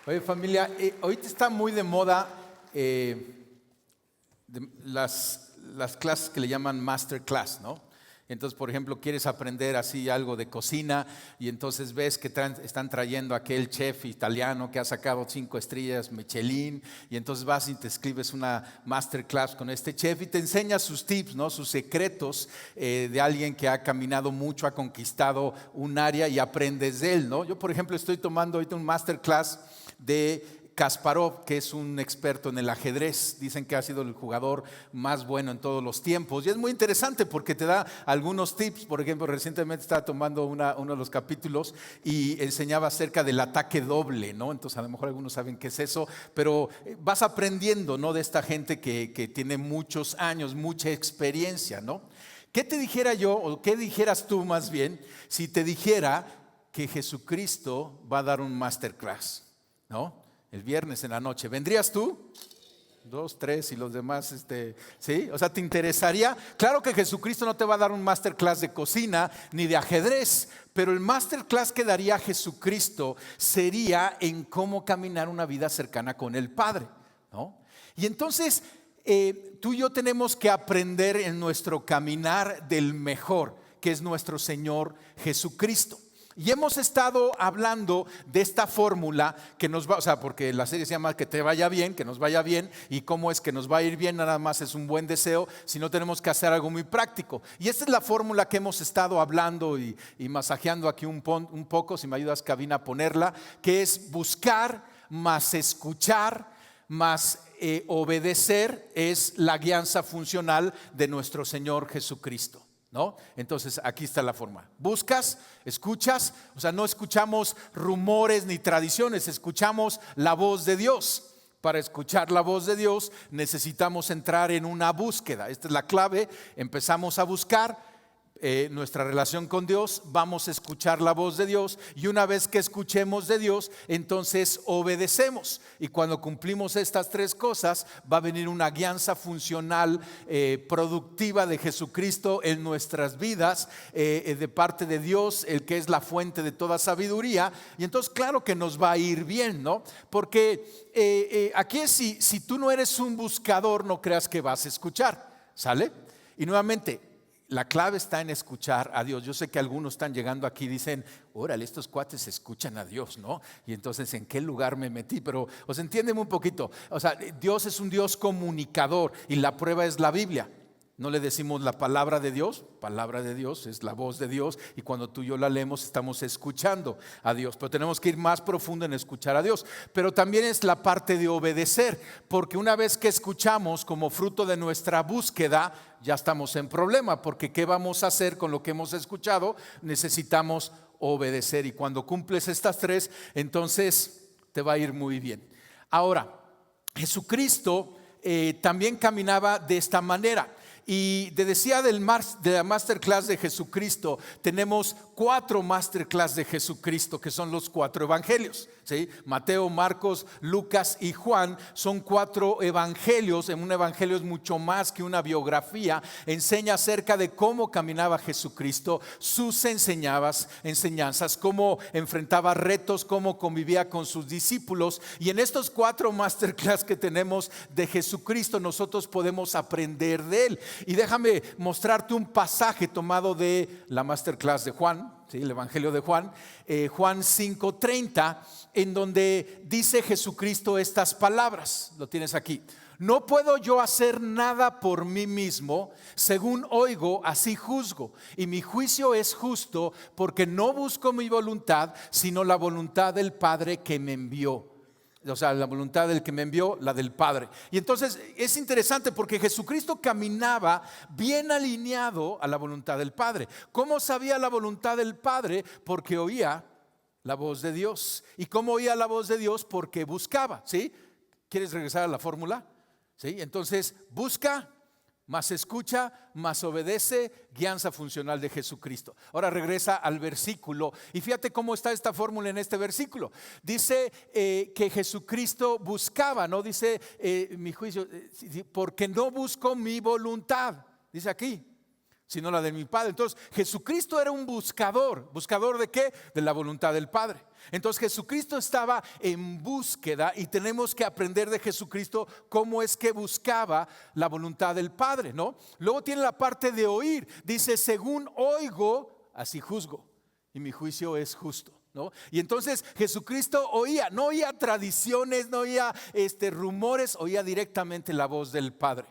Oye, familia, ahorita está muy de moda las clases que le llaman masterclass, ¿no? Entonces, por ejemplo, quieres aprender así algo de cocina y entonces ves que están trayendo a aquel chef italiano que ha sacado 5 estrellas Michelin y entonces vas y te escribes una masterclass con este chef y te enseña sus tips, ¿no? Sus secretos de alguien que ha caminado mucho, ha conquistado un área y aprendes de él, ¿no? Yo, por ejemplo, estoy tomando ahorita un masterclass de Kasparov, que es un experto en el ajedrez. Dicen que ha sido el jugador más bueno en todos los tiempos y es muy interesante porque te da algunos tips. Por ejemplo, recientemente estaba tomando uno de los capítulos y enseñaba acerca del ataque doble, ¿no? Entonces a lo mejor algunos saben qué es eso, pero vas aprendiendo, ¿no? De esta gente que tiene muchos años, mucha experiencia, ¿no? ¿Qué te dijera yo, o qué dijeras tú más bien, si te dijera que Jesucristo va a dar un masterclass, ¿no? El viernes en la noche, ¿vendrías tú? 2, 3 y los demás, ¿sí? O sea, ¿te interesaría? Claro que Jesucristo no te va a dar un masterclass de cocina ni de ajedrez, pero el masterclass que daría Jesucristo sería en cómo caminar una vida cercana con el Padre, ¿no? Y entonces tú y yo tenemos que aprender en nuestro caminar del mejor, que es nuestro Señor Jesucristo. Y hemos estado hablando de esta fórmula que nos va, o sea, porque la serie se llama Que te vaya bien, que nos vaya bien, y cómo es que nos va a ir bien, nada más es un buen deseo, si no tenemos que hacer algo muy práctico. Y esta es la fórmula que hemos estado hablando y masajeando aquí un poco, si me ayudas, cabina, a ponerla, que es buscar más escuchar más obedecer, es la guianza funcional de nuestro Señor Jesucristo, ¿no? Entonces aquí está la forma: buscas, escuchas, o sea, no escuchamos rumores ni tradiciones, escuchamos la voz de Dios. Para escuchar la voz de Dios necesitamos entrar en una búsqueda. Esta es la clave. Empezamos a buscar nuestra relación con Dios, vamos a escuchar la voz de Dios, y una vez que escuchemos de Dios, entonces obedecemos. Y cuando cumplimos estas tres cosas, va a venir una guianza funcional productiva de Jesucristo en nuestras vidas, de parte de Dios, el que es la fuente de toda sabiduría. Y entonces claro que nos va a ir bien, ¿no? Porque aquí es, si tú no eres un buscador, no creas que vas a escuchar, ¿sale? Y nuevamente, la clave está en escuchar a Dios. Yo sé que algunos están llegando aquí y dicen: órale, estos cuates escuchan a Dios, ¿no? Y entonces, ¿en qué lugar me metí? Pero, os entienden un poquito. O sea, Dios es un Dios comunicador y la prueba es la Biblia. No le decimos la palabra de Dios es la voz de Dios, y cuando tú y yo la leemos estamos escuchando a Dios, pero tenemos que ir más profundo en escuchar a Dios. Pero también es la parte de obedecer, porque una vez que escuchamos como fruto de nuestra búsqueda, ya estamos en problema, porque ¿qué vamos a hacer con lo que hemos escuchado? Necesitamos obedecer, y cuando cumples estas tres, entonces te va a ir muy bien. Ahora, Jesucristo también caminaba de esta manera. Y te decía de la masterclass de Jesucristo, tenemos 4 masterclass de Jesucristo, que son los 4 evangelios, ¿sí? Mateo, Marcos, Lucas y Juan son 4 evangelios. En un evangelio es mucho más que una biografía. Enseña acerca de cómo caminaba Jesucristo, sus enseñanzas, cómo enfrentaba retos, cómo convivía con sus discípulos. Y en estos 4 masterclass que tenemos de Jesucristo, nosotros podemos aprender de él. Y déjame mostrarte un pasaje tomado de la masterclass de Juan, ¿sí? El evangelio de Juan, Juan 5:30, en donde dice Jesucristo estas palabras. Lo tienes aquí: no puedo yo hacer nada por mí mismo, según oigo, así juzgo, y mi juicio es justo, porque no busco mi voluntad, sino la voluntad del Padre que me envió. O sea, la voluntad del que me envió, la del Padre. Y entonces es interesante porque Jesucristo caminaba bien alineado a la voluntad del Padre. ¿Cómo sabía la voluntad del Padre? Porque oía la voz de Dios. ¿Y cómo oía la voz de Dios? Porque buscaba, ¿sí? ¿Quieres regresar a la fórmula? ¿Sí? Entonces, busca, más escucha, más obedece, guianza funcional de Jesucristo. Ahora regresa al versículo y fíjate cómo está esta fórmula en este versículo. Dice que Jesucristo buscaba, no dice mi juicio, porque no busco mi voluntad, dice aquí, sino la de mi Padre. Entonces Jesucristo era un buscador. ¿Buscador de qué? De la voluntad del Padre. Entonces Jesucristo estaba en búsqueda y tenemos que aprender de Jesucristo cómo es que buscaba la voluntad del Padre, ¿no? Luego tiene la parte de oír. Dice, según oigo, así juzgo, y mi juicio es justo, ¿no? Y entonces Jesucristo oía, no oía tradiciones, no oía rumores, oía directamente la voz del Padre.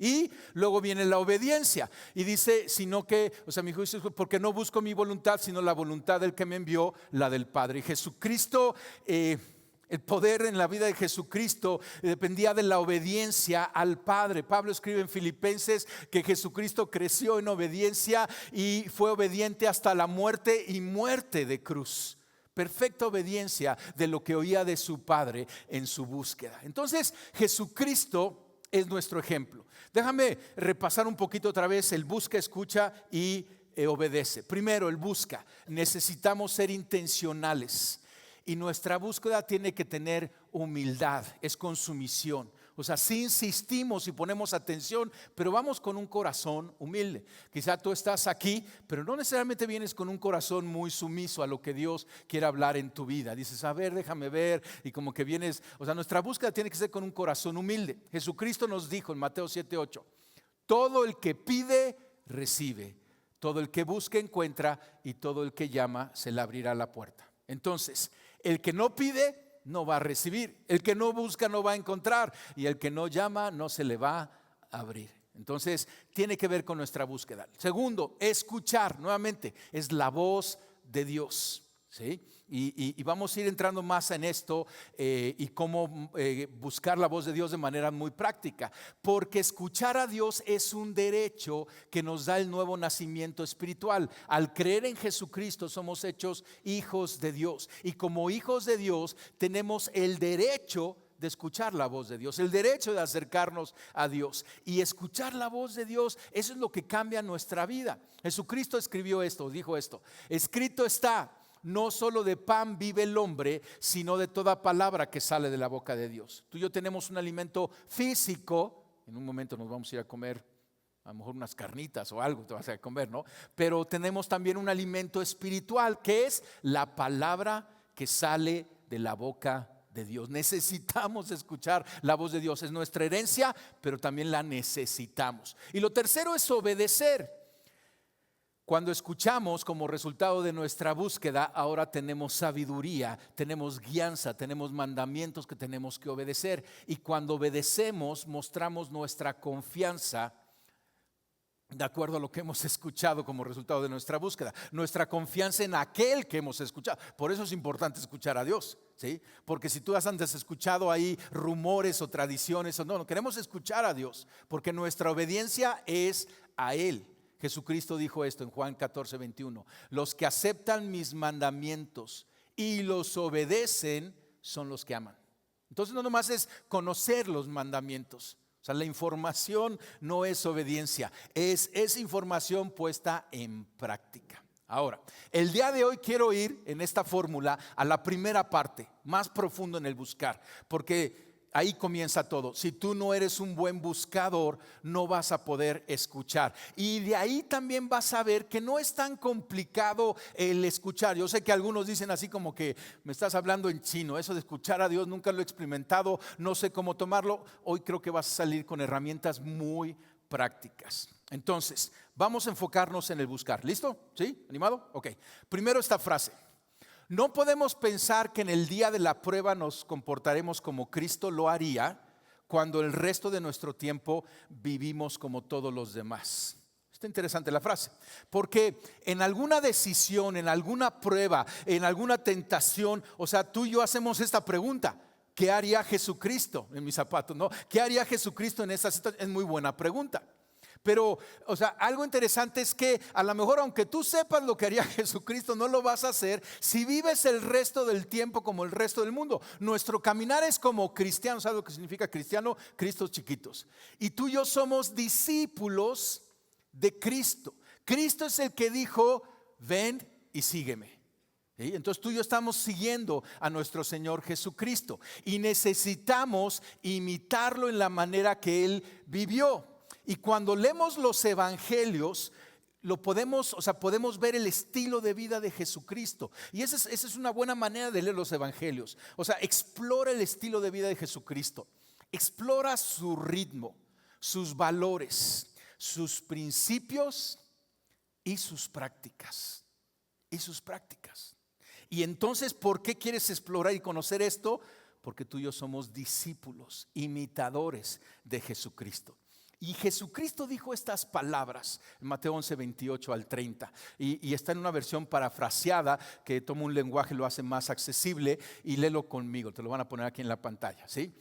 Y luego viene la obediencia y dice, sino que, mi juicio es porque no busco mi voluntad, sino la voluntad del que me envió, la del Padre. Y Jesucristo, el poder en la vida de Jesucristo dependía de la obediencia al Padre. Pablo escribe en Filipenses que Jesucristo creció en obediencia y fue obediente hasta la muerte y muerte de cruz. Perfecta obediencia de lo que oía de su Padre en su búsqueda. Entonces Jesucristo es nuestro ejemplo. Déjame repasar un poquito otra vez el busca, escucha y obedece. Primero, el busca. Necesitamos ser intencionales y nuestra búsqueda tiene que tener humildad, es con sumisión. O sea, sí insistimos y ponemos atención, pero vamos con un corazón humilde. Quizá tú estás aquí, pero no necesariamente vienes con un corazón muy sumiso a lo que Dios quiere hablar en tu vida. Dices, a ver, déjame ver, y como que vienes, nuestra búsqueda tiene que ser con un corazón humilde. Jesucristo nos dijo en Mateo 7:8, todo el que pide, recibe. Todo el que busca, encuentra, y todo el que llama, se le abrirá la puerta. Entonces, el que no pide, no va a recibir. El que no busca, no va a encontrar. Y el que no llama, no se le va a abrir. Entonces, tiene que ver con nuestra búsqueda. Segundo, escuchar. Nuevamente, es la voz de Dios, ¿sí? Y vamos a ir entrando más en esto y cómo buscar la voz de Dios de manera muy práctica. Porque escuchar a Dios es un derecho que nos da el nuevo nacimiento espiritual. Al creer en Jesucristo somos hechos hijos de Dios. Y como hijos de Dios tenemos el derecho de escuchar la voz de Dios, el derecho de acercarnos a Dios. Y escuchar la voz de Dios, eso es lo que cambia nuestra vida. Jesucristo escribió esto, dijo esto: escrito está, no solo de pan vive el hombre, sino de toda palabra que sale de la boca de Dios. Tú y yo tenemos un alimento físico. En un momento nos vamos a ir a comer a lo mejor unas carnitas o algo te vas a comer, ¿no? Pero tenemos también un alimento espiritual, que es la palabra que sale de la boca de Dios. Necesitamos escuchar la voz de Dios. Es nuestra herencia, pero también la necesitamos. Y lo tercero es obedecer. Cuando escuchamos, como resultado de nuestra búsqueda, ahora tenemos sabiduría, tenemos guianza, tenemos mandamientos que tenemos que obedecer. Y cuando obedecemos, mostramos nuestra confianza de acuerdo a lo que hemos escuchado como resultado de nuestra búsqueda. Nuestra confianza en aquel que hemos escuchado. Por eso es importante escuchar a Dios, ¿sí? Porque si tú has antes escuchado ahí rumores o tradiciones, no, queremos escuchar a Dios, porque nuestra obediencia es a Él. Jesucristo dijo esto en Juan 14:21. Los que aceptan mis mandamientos y los obedecen son los que aman. Entonces no nomás es conocer los mandamientos. O sea, la información no es obediencia, es información puesta en práctica. Ahora, el día de hoy quiero ir en esta fórmula a la primera parte, más profundo en el buscar, porque ahí comienza todo. Si tú no eres un buen buscador, no vas a poder escuchar. Y de ahí también vas a ver que no es tan complicado el escuchar. Yo sé que algunos dicen así como que me estás hablando en chino. Eso de escuchar a Dios nunca lo he experimentado, no sé cómo tomarlo. Hoy creo que vas a salir con herramientas muy prácticas. Entonces, vamos a enfocarnos en el buscar. ¿Listo? ¿Sí? ¿Animado? Ok. Primero esta frase. No podemos pensar que en el día de la prueba nos comportaremos como Cristo lo haría cuando el resto de nuestro tiempo vivimos como todos los demás. Está interesante la frase, porque en alguna decisión, en alguna prueba, en alguna tentación, tú y yo hacemos esta pregunta: ¿qué haría Jesucristo en mis zapatos? ¿No? ¿Qué haría Jesucristo en esta situación? Es muy buena pregunta. Pero, algo interesante es que a lo mejor aunque tú sepas lo que haría Jesucristo, no lo vas a hacer si vives el resto del tiempo como el resto del mundo. Nuestro caminar es como cristianos. ¿Sabes lo que significa cristiano? Cristos chiquitos. Y tú y yo somos discípulos de Cristo. Cristo es el que dijo: ven y sígueme. ¿Sí? Entonces tú y yo estamos siguiendo a nuestro Señor Jesucristo y necesitamos imitarlo en la manera que Él vivió. Y cuando leemos los evangelios, lo podemos, o sea, podemos ver el estilo de vida de Jesucristo. Y esa es una buena manera de leer los evangelios. O sea, explora el estilo de vida de Jesucristo. Explora su ritmo, sus valores, sus principios y sus prácticas. Y entonces, ¿por qué quieres explorar y conocer esto? Porque tú y yo somos discípulos, imitadores de Jesucristo. Y Jesucristo dijo estas palabras en Mateo 11, 28 al 30. Y está en una versión parafraseada que toma un lenguaje, lo hace más accesible. Y léelo conmigo, te lo van a poner aquí en la pantalla, ¿sí?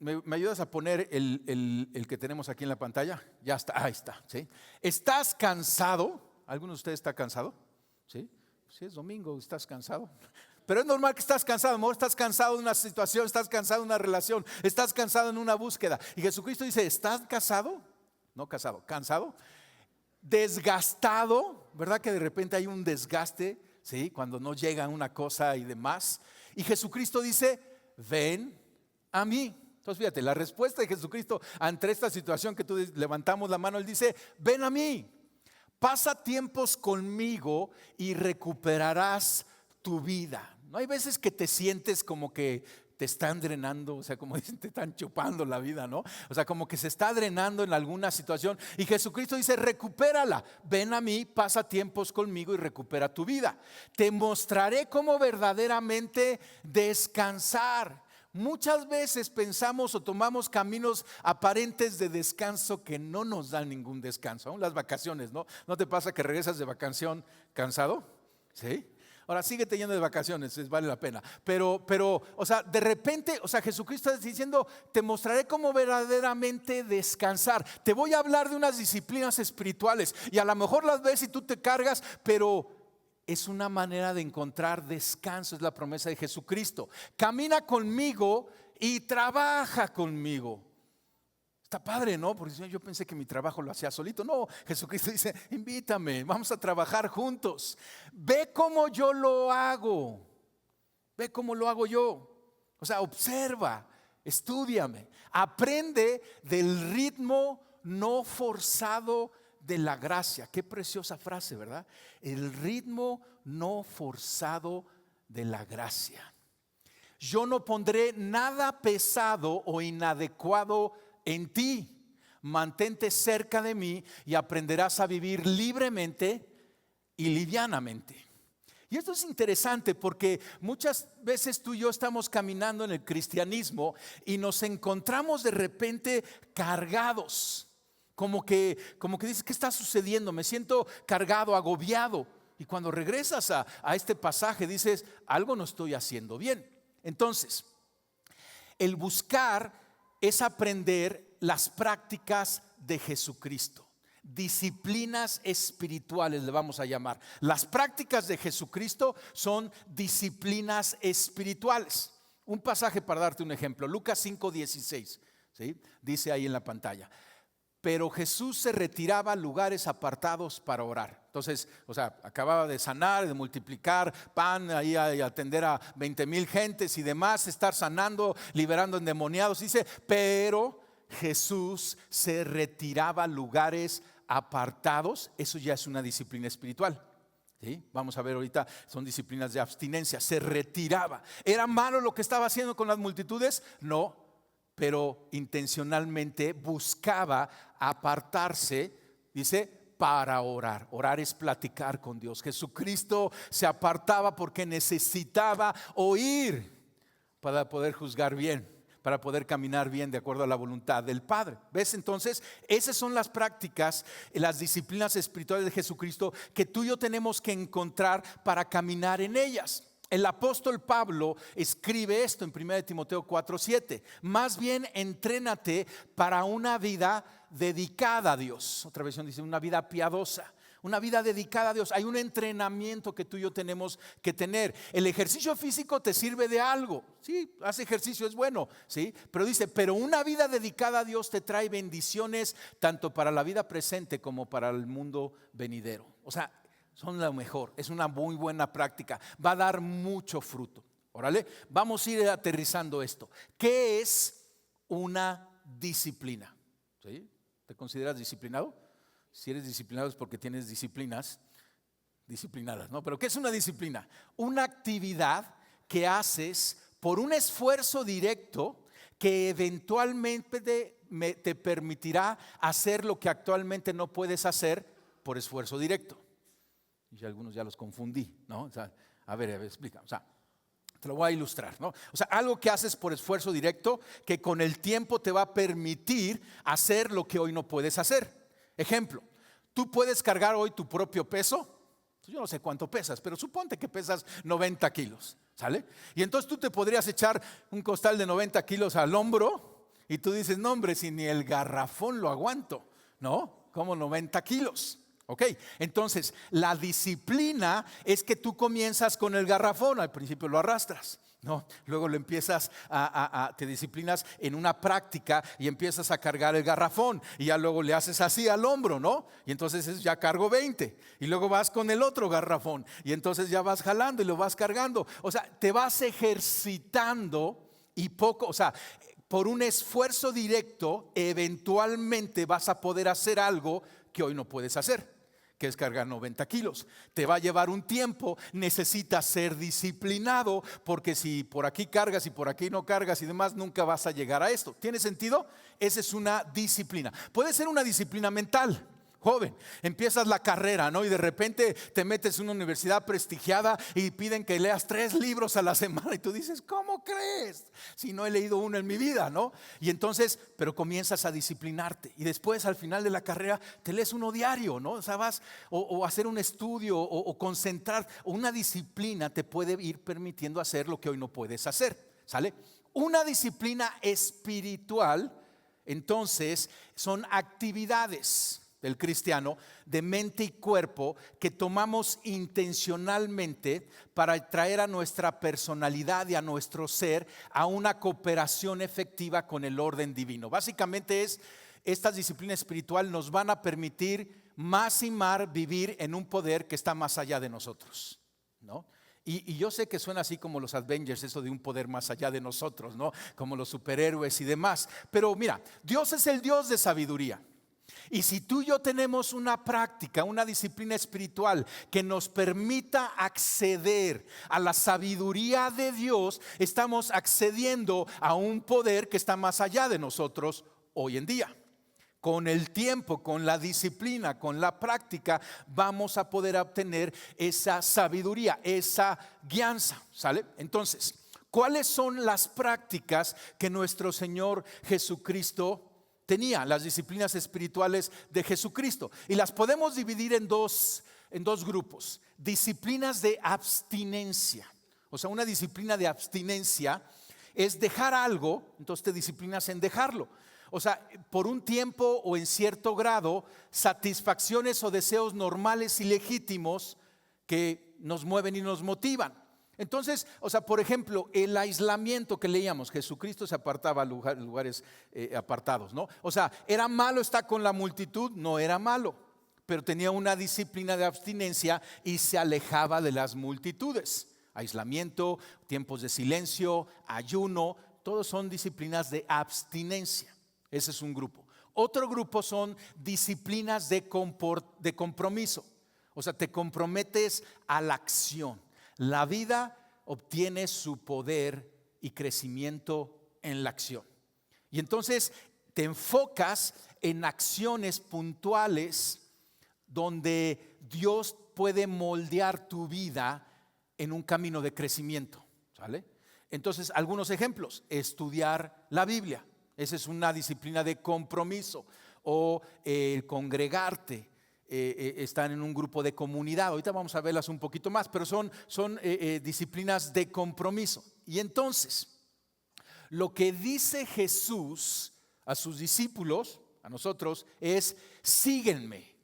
¿Me ayudas a poner el que tenemos aquí en la pantalla? Ya está, ahí está, ¿sí? ¿Estás cansado? ¿Alguno de ustedes está cansado? ¿Sí? Si es domingo, ¿estás cansado? Pero es normal que estás cansado, amor. Estás cansado de una situación, estás cansado de una relación, estás cansado en una búsqueda. Y Jesucristo dice, ¿estás casado? No casado, cansado, desgastado, ¿verdad? Que de repente hay un desgaste, ¿sí? Cuando no llega una cosa y demás. Y Jesucristo dice, ven a mí. Entonces fíjate, la respuesta de Jesucristo ante esta situación que tú levantamos la mano, Él dice, ven a mí, pasa tiempos conmigo y recuperarás tu vida. No hay veces que te sientes como que te están drenando, o sea, como dicen, te están chupando la vida, ¿no? O sea, como que se está drenando en alguna situación. Y Jesucristo dice, recupérala, ven a mí, pasa tiempos conmigo y recupera tu vida. Te mostraré cómo verdaderamente descansar. Muchas veces pensamos o tomamos caminos aparentes de descanso que no nos dan ningún descanso. Aún las vacaciones, ¿no? ¿No te pasa que regresas de vacación cansado? ¿Sí? Ahora síguete yendo de vacaciones, vale la pena. Pero, o sea, de repente, o sea, Jesucristo está diciendo, te mostraré cómo verdaderamente descansar. Te voy a hablar de unas disciplinas espirituales y a lo mejor las ves y tú te cargas, pero es una manera de encontrar descanso, es la promesa de Jesucristo. Camina conmigo y trabaja conmigo. Está padre, ¿no? Porque yo pensé que mi trabajo lo hacía solito. No, Jesucristo dice, invítame, vamos a trabajar juntos. Ve cómo yo lo hago. Ve cómo lo hago yo. O sea, observa, estúdiame. Aprende del ritmo no forzado de la gracia. Qué preciosa frase, ¿verdad? El ritmo no forzado de la gracia. Yo no pondré nada pesado o inadecuado en ti. Mantente cerca de mí y aprenderás a vivir libremente y livianamente. Y esto es interesante porque muchas veces tú y yo estamos caminando en el cristianismo y nos encontramos de repente cargados. Como que dices, ¿qué está sucediendo? Me siento cargado, agobiado. Y cuando regresas a este pasaje dices, algo no estoy haciendo bien. Entonces, el buscar es aprender las prácticas de Jesucristo. Disciplinas espirituales le vamos a llamar. Las prácticas de Jesucristo son disciplinas espirituales. Un pasaje para darte un ejemplo, Lucas 5:16, ¿sí? Dice ahí en la pantalla. Pero Jesús se retiraba a lugares apartados para orar. Entonces, o sea, acababa de sanar, de multiplicar pan, ahí a atender a 20,000 gentes y demás, estar sanando, liberando endemoniados. Dice, pero Jesús se retiraba a lugares apartados. Eso ya es una disciplina espiritual. ¿Sí? Vamos a ver ahorita, son disciplinas de abstinencia. Se retiraba. ¿Era malo lo que estaba haciendo con las multitudes? No, pero intencionalmente buscaba apartarse, dice, para orar. Orar es platicar con Dios. Jesucristo se apartaba porque necesitaba oír para poder juzgar bien, para poder caminar bien de acuerdo a la voluntad del Padre. ¿Ves? Entonces, esas son las prácticas, las disciplinas espirituales de Jesucristo que tú y yo tenemos que encontrar para caminar en ellas. El apóstol Pablo escribe esto en 1 Timoteo 4:7. Más bien entrénate para una vida dedicada a Dios. Otra versión dice una vida piadosa. Una vida dedicada a Dios. Hay un entrenamiento que tú y yo tenemos que tener. El ejercicio físico te sirve de algo. Sí, hace ejercicio, es bueno, sí. Pero dice, pero una vida dedicada a Dios te trae bendiciones tanto para la vida presente como para el mundo venidero. O sea, son lo mejor, es una muy buena práctica, va a dar mucho fruto. Órale, vamos a ir aterrizando esto. ¿Qué es una disciplina? ¿Sí? ¿Te consideras disciplinado? Si eres disciplinado es porque tienes disciplinadas, ¿no? Pero ¿qué es una disciplina? Una actividad que haces por un esfuerzo directo que eventualmente te permitirá hacer lo que actualmente no puedes hacer por esfuerzo directo. Y algunos ya los confundí, ¿no? O sea, a ver, explica. O sea, te lo voy a ilustrar, ¿no? O sea, algo que haces por esfuerzo directo que con el tiempo te va a permitir hacer lo que hoy no puedes hacer. Ejemplo, tú puedes cargar hoy tu propio peso. Yo no sé cuánto pesas, pero suponte que pesas 90 kilos, ¿sale? Y entonces tú te podrías echar un costal de 90 kilos al hombro y tú dices, no hombre, si ni el garrafón lo aguanto, ¿no? Como 90 kilos. Ok, entonces la disciplina es que tú comienzas con el garrafón, al principio lo arrastras, ¿no? Luego lo empiezas te disciplinas en una práctica y empiezas a cargar el garrafón y ya luego le haces así al hombro, ¿no? Y entonces ya cargo 20 y luego vas con el otro garrafón y entonces ya vas jalando y lo vas cargando. O sea, te vas ejercitando y poco, o sea, por un esfuerzo directo eventualmente vas a poder hacer algo que hoy no puedes hacer, que es cargar 90 kilos. Te va a llevar un tiempo, necesitas ser disciplinado, porque si por aquí cargas y por aquí no cargas y demás, nunca vas a llegar a esto. ¿Tiene sentido? Esa es una disciplina. Puede ser una disciplina mental. Joven, empiezas la carrera, ¿no? Y de repente te metes en una universidad prestigiada y piden que leas 3 libros a la semana y tú dices, ¿cómo crees? Si no he leído uno en mi vida, ¿no? Y entonces, pero comienzas a disciplinarte y después al final de la carrera te lees uno diario, ¿no? O sea, vas o hacer un estudio o concentrar, o una disciplina te puede ir permitiendo hacer lo que hoy no puedes hacer, ¿sale? Una disciplina espiritual, entonces, son actividades del cristiano de mente y cuerpo que tomamos intencionalmente para traer a nuestra personalidad y a nuestro ser a una cooperación efectiva con el orden divino. Básicamente estas disciplinas espirituales nos van a permitir más y más vivir en un poder que está más allá de nosotros, ¿no? Y yo sé que suena así como los Avengers, eso de un poder más allá de nosotros, ¿no? Como los superhéroes y demás. Pero mira, Dios es el Dios de sabiduría. Y si tú y yo tenemos una práctica, una disciplina espiritual que nos permita acceder a la sabiduría de Dios, estamos accediendo a un poder que está más allá de nosotros hoy en día. Con el tiempo, con la disciplina, con la práctica, vamos a poder obtener esa sabiduría, esa guianza, ¿sale? Entonces, ¿cuáles son las prácticas que nuestro Señor Jesucristo tenía? Las disciplinas espirituales de Jesucristo. Y las podemos dividir en dos grupos. Disciplinas de abstinencia. O sea, una disciplina de abstinencia es dejar algo, entonces te disciplinas en dejarlo. O sea, por un tiempo o en cierto grado, satisfacciones o deseos normales y legítimos que nos mueven y nos motivan. Entonces, o sea, por ejemplo, el aislamiento que leíamos, Jesucristo se apartaba a lugares apartados, ¿no? O sea, ¿era malo estar con la multitud? No era malo, pero tenía una disciplina de abstinencia y se alejaba de las multitudes. Aislamiento, tiempos de silencio, ayuno, todos son disciplinas de abstinencia. Ese es un grupo. Otro grupo son disciplinas de compromiso. O sea, te comprometes a la acción. La vida obtiene su poder y crecimiento en la acción. Y entonces te enfocas en acciones puntuales donde Dios puede moldear tu vida en un camino de crecimiento, ¿sale? Entonces, algunos ejemplos: estudiar la Biblia. Esa es una disciplina de compromiso. O congregarte, estar en un grupo de comunidad. Ahorita vamos a verlas un poquito más, pero son disciplinas de compromiso. Y entonces, lo que dice Jesús a sus discípulos, a nosotros, es: síguenme,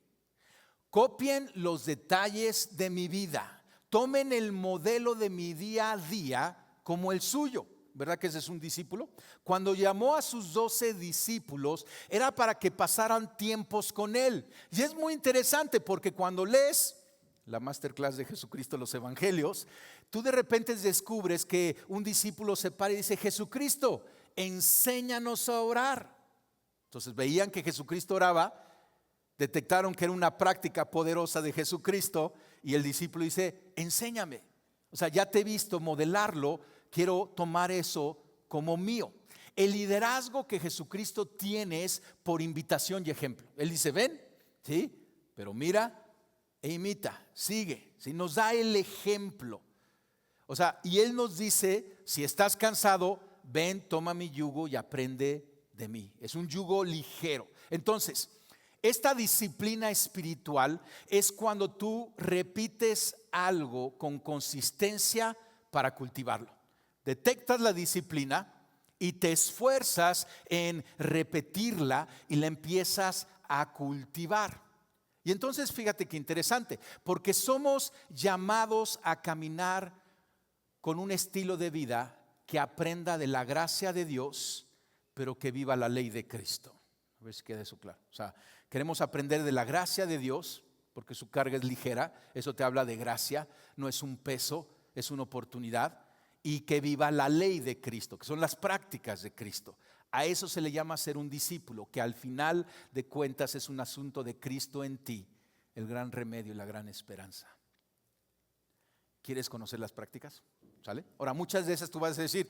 copien los detalles de mi vida, tomen el modelo de mi día a día como el suyo. ¿Verdad que ese es un discípulo? Cuando llamó a sus 12 discípulos, era para que pasaran tiempos con él. Y es muy interesante porque cuando lees la masterclass de Jesucristo, los evangelios, tú de repente descubres que un discípulo se para y dice: Jesucristo, enséñanos a orar. Entonces veían que Jesucristo oraba Detectaron que era una práctica poderosa de Jesucristo y el discípulo dice, enséñame. O sea, ya te he visto modelarlo, quiero tomar eso como mío. El liderazgo que Jesucristo tiene es por invitación y ejemplo. Él dice, ven, ¿sí? Pero mira e imita, sigue, ¿sí? Nos da el ejemplo. O sea, y Él nos dice, si estás cansado, ven, toma mi yugo y aprende de mí. Es un yugo ligero. Entonces, esta disciplina espiritual es cuando tú repites algo con consistencia para cultivarlo. Detectas la disciplina y te esfuerzas en repetirla y la empiezas a cultivar. Y entonces fíjate qué interesante, porque somos llamados a caminar con un estilo de vida que aprenda de la gracia de Dios, pero que viva la ley de Cristo. A ver si queda eso claro. O sea, queremos aprender de la gracia de Dios, porque su carga es ligera, eso te habla de gracia, no es un peso, es una oportunidad, y que viva la ley de Cristo, que son las prácticas de Cristo. A eso se le llama ser un discípulo, que al final de cuentas es un asunto de Cristo en ti, el gran remedio y la gran esperanza. ¿Quieres conocer las prácticas? ¿Sale? Ahora, muchas veces tú vas a decir,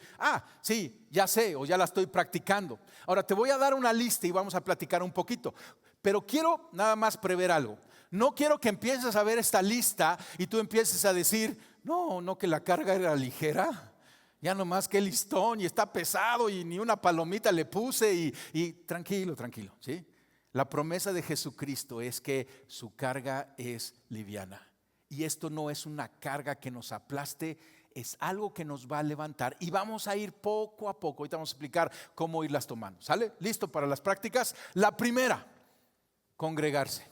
sí, ya sé o ya la estoy practicando. Ahora, te voy a dar una lista y vamos a platicar un poquito. Pero quiero nada más prever algo. No quiero que empieces a ver esta lista y tú empieces a decir, no, que la carga era ligera. Ya nomás que listón y está pesado y ni una palomita le puse y tranquilo, ¿sí? La promesa de Jesucristo es que su carga es liviana. Y esto no es una carga que nos aplaste, es algo que nos va a levantar y vamos a ir poco a poco. Ahorita vamos a explicar cómo irlas tomando. ¿Sale? ¿Listo para las prácticas? La primera, congregarse.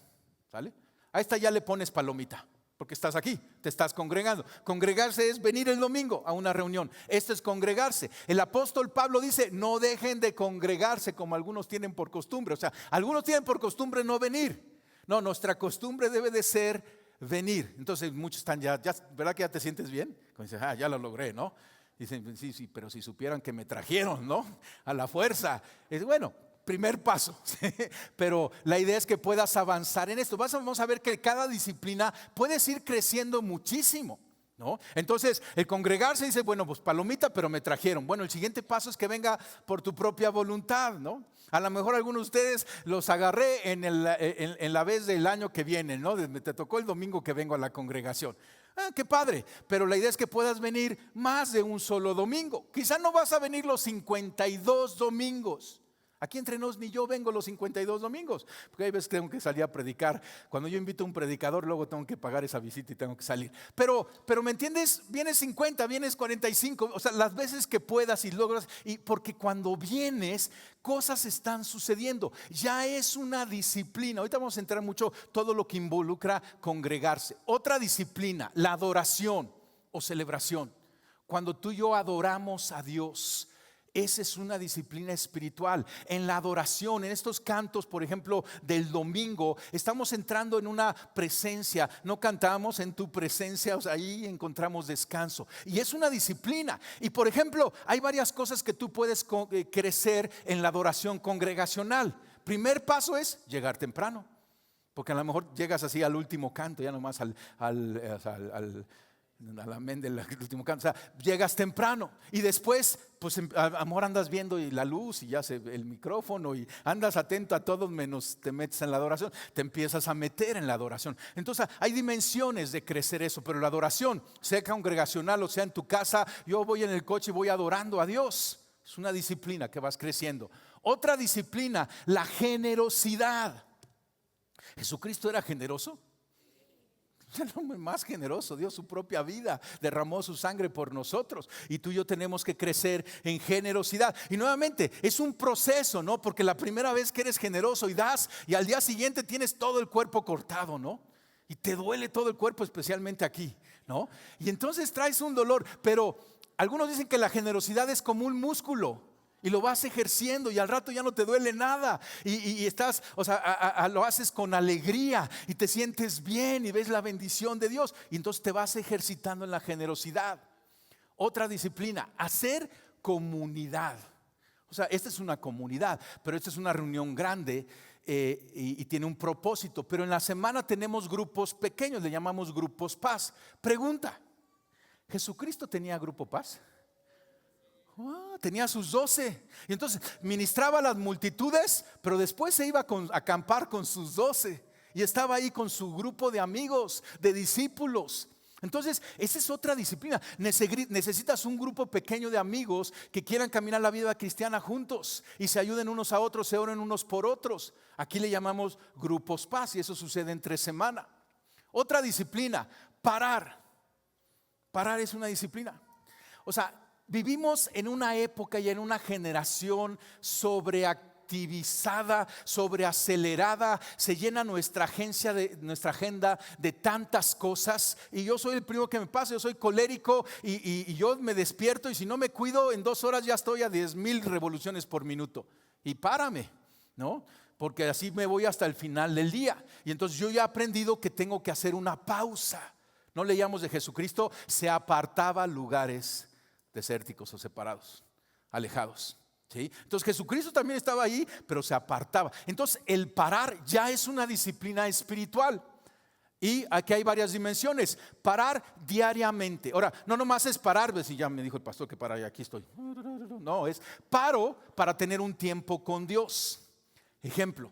¿Sale? A esta ya le pones palomita, porque estás aquí, te estás congregando. Congregarse es venir el domingo a una reunión. Esto es congregarse. El apóstol Pablo dice, no dejen de congregarse como algunos tienen por costumbre. O sea, algunos tienen por costumbre no venir. No, nuestra costumbre debe de ser venir. Entonces muchos están ya, ¿verdad que ya te sientes bien? Como dices, ya lo logré, ¿no? Dicen, sí, pero si supieran que me trajeron, ¿no? A la fuerza. Es bueno, primer paso. ¿Sí? Pero la idea es que puedas avanzar en esto. Vamos a ver que cada disciplina puedes ir creciendo muchísimo, ¿no? Entonces el congregarse dice, bueno, pues palomita, pero me trajeron. Bueno, el siguiente paso es que venga por tu propia voluntad, ¿no? A lo mejor algunos de ustedes los agarré en la vez del año que viene, ¿no? Te tocó el domingo que vengo a la congregación. Qué padre, pero la idea es que puedas venir más de un solo domingo. Quizá no vas a venir los 52 domingos. Aquí entre nos ni yo vengo los 52 domingos, porque hay veces que tengo que salir a predicar. Cuando yo invito a un predicador, luego tengo que pagar esa visita y tengo que salir. Pero ¿me entiendes? Vienes 50, vienes 45, o sea, las veces que puedas y logras. Y porque cuando vienes, cosas están sucediendo. Ya es una disciplina. Ahorita vamos a entrar mucho todo lo que involucra congregarse. Otra disciplina, la adoración o celebración. Cuando tú y yo adoramos a Dios, esa es una disciplina espiritual. En la adoración, en estos cantos, por ejemplo, del domingo, estamos entrando en una presencia. No cantamos en tu presencia, o sea, ahí encontramos descanso. Y es una disciplina. Y por ejemplo, hay varias cosas que tú puedes crecer en la adoración congregacional. Primer paso es llegar temprano. Porque a lo mejor llegas así al último canto, ya nomás al amén del último canto. O sea, llegas temprano y después pues amor andas viendo y la luz y ya el micrófono y andas atento a todo menos te metes en la adoración, te empiezas a meter en la adoración. Entonces hay dimensiones de crecer eso, pero la adoración, sea congregacional o sea en tu casa, yo voy en el coche y voy adorando a Dios. Es una disciplina que vas creciendo. Otra disciplina, la generosidad. ¿Jesucristo era generoso? El hombre más generoso, dio su propia vida, derramó su sangre por nosotros. Y tú y yo tenemos que crecer en generosidad. Y nuevamente, es un proceso, ¿no? Porque la primera vez que eres generoso y das, y al día siguiente tienes todo el cuerpo cortado, ¿no? Y te duele todo el cuerpo, especialmente aquí, ¿no? Y entonces traes un dolor. Pero algunos dicen que la generosidad es como un músculo. Y lo vas ejerciendo y al rato ya no te duele nada. Y estás, o sea, lo haces con alegría y te sientes bien y ves la bendición de Dios. Y entonces te vas ejercitando en la generosidad. Otra disciplina, hacer comunidad. O sea, esta es una comunidad, pero esta es una reunión grande. y tiene un propósito. Pero en la semana tenemos grupos pequeños, le llamamos grupos paz. Pregunta, ¿Jesucristo tenía grupo paz? Tenía sus 12. Y entonces ministraba a las multitudes, pero después se iba a acampar con sus 12. Y estaba ahí con su grupo de amigos, de discípulos. Entonces, esa es otra disciplina. Necesitas un grupo pequeño de amigos que quieran caminar la vida cristiana juntos y se ayuden unos a otros, se oren unos por otros. Aquí le llamamos grupos paz y eso sucede entre semana. Otra disciplina, parar. Parar es una disciplina. O sea, vivimos en una época y en una generación sobreactivizada, sobreacelerada. Se llena nuestra agenda de tantas cosas. Y yo soy el primero que me pasa. Yo soy colérico y yo me despierto y si no me cuido, en 2 horas ya estoy a 10,000 revoluciones por minuto. Y párame, ¿no? Porque así me voy hasta el final del día. Y entonces yo ya he aprendido que tengo que hacer una pausa. No leíamos de Jesucristo, se apartaba a lugares desérticos o separados, alejados. ¿Sí? Entonces Jesucristo también estaba ahí, pero se apartaba. Entonces el parar ya es una disciplina espiritual. Y aquí hay varias dimensiones. Parar diariamente. Ahora, no nomás es parar, pues si ya me dijo el pastor que para, y aquí estoy. No, es paro para tener un tiempo con Dios. Ejemplo.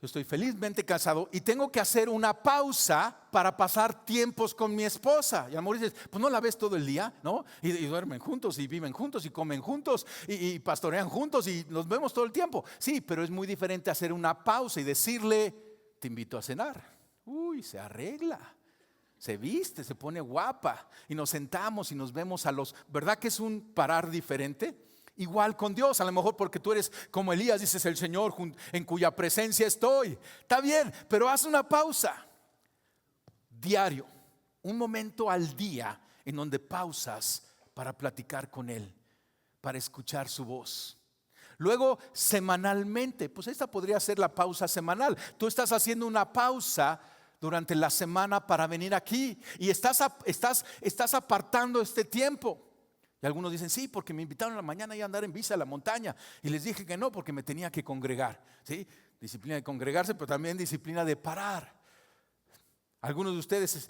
Yo estoy felizmente casado y tengo que hacer una pausa para pasar tiempos con mi esposa. Y a lo mejor dices, pues no la ves todo el día, ¿no? Y duermen juntos y viven juntos y comen juntos y pastorean juntos y nos vemos todo el tiempo. Sí, pero es muy diferente hacer una pausa y decirle, te invito a cenar. Uy, se arregla, se viste, se pone guapa y nos sentamos y nos vemos ¿verdad que es un parar diferente? Igual con Dios, a lo mejor porque tú eres como Elías, dices el Señor en cuya presencia estoy. Está bien, pero haz una pausa diario, un momento al día en donde pausas para platicar con Él, para escuchar su voz. Luego semanalmente, pues esta podría ser la pausa semanal. Tú estás haciendo una pausa durante la semana para venir aquí y estás apartando este tiempo. Y algunos dicen, sí, porque me invitaron a la mañana a andar en bici a la montaña. Y les dije que no, porque me tenía que congregar. ¿Sí? Disciplina de congregarse, pero también disciplina de parar. Algunos de ustedes